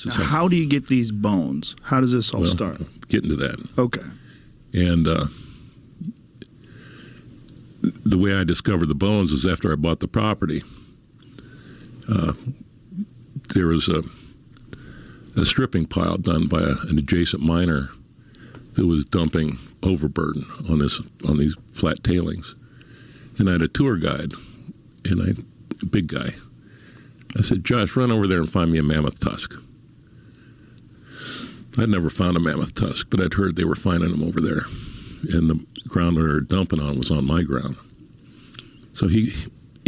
Now, how do you get these bones? How does this all start? Getting to that. Okay. And the way I discovered the bones is after I bought the property. There was a stripping pile done by an adjacent miner that was dumping overburden on these flat tailings. And I had a tour guide, and big guy. I said, Josh, run over there and find me a mammoth tusk. I'd never found a mammoth tusk, but I'd heard they were finding them over there. And the ground they were dumping on was on my ground. So he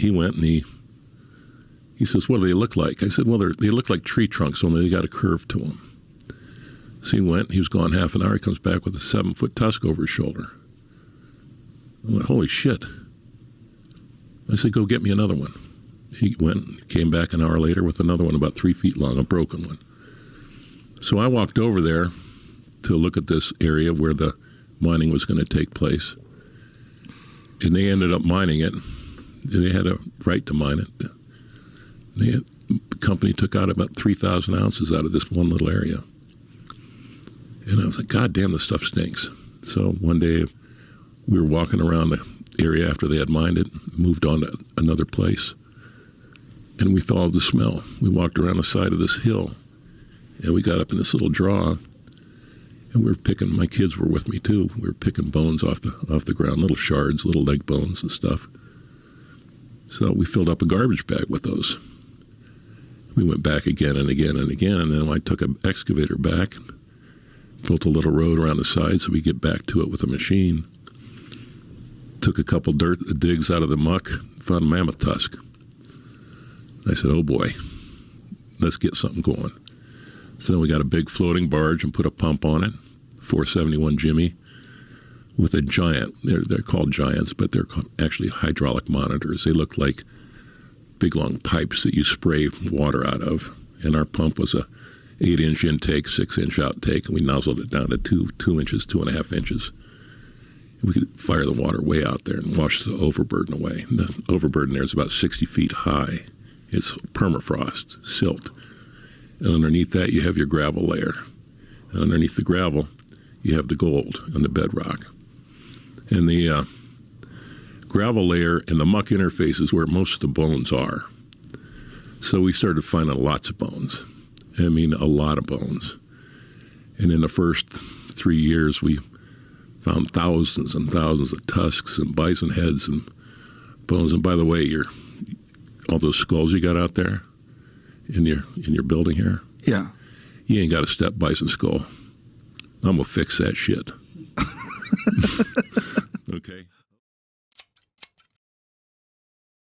went and he says, what do they look like? I said, well, they look like tree trunks, only they got a curve to them. So he went, he was gone half an hour, he comes back with a 7-foot tusk over his shoulder. I went, holy shit. I said, go get me another one. He went, came back an hour later with another one about 3 feet long, a broken one. So I walked over there to look at this area where the mining was going to take place. And they ended up mining it. They had a right to mine it. The company took out about 3,000 ounces out of this one little area. And I was like, God damn, this stuff stinks. So one day we were walking around the area after they had mined it, moved on to another place. And we followed the smell. We walked around the side of this hill, and we got up in this little draw, and we were picking, my kids were with me too, we were picking bones off the ground, little shards, little leg bones and stuff. So we filled up a garbage bag with those. We went back again and again and again, and then I took an excavator back, built a little road around the side so we get back to it with a machine. Took a couple dirt digs out of the muck, found a mammoth tusk. I said, oh boy, let's get something going. So then we got a big floating barge and put a pump on it, 471 Jimmy, with a giant, they're called giants, but they're actually hydraulic monitors. They look like big long pipes that you spray water out of. And our pump was a 8-inch intake, 6-inch outtake, and we nozzled it down to 2 inches, 2.5 inches. We could fire the water way out there and wash the overburden away. And the overburden there is about 60 feet high. It's permafrost, silt. And underneath that, you have your gravel layer. And underneath the gravel, you have the gold and the bedrock. And the gravel layer and the muck interface is where most of the bones are. So we started finding lots of bones. I mean, a lot of bones. And in the first 3 years, we found thousands and thousands of tusks and bison heads and bones. And by the way, all those skulls you got out there in your building here, yeah, you ain't got a step bison skull. I'm gonna fix that shit. Okay.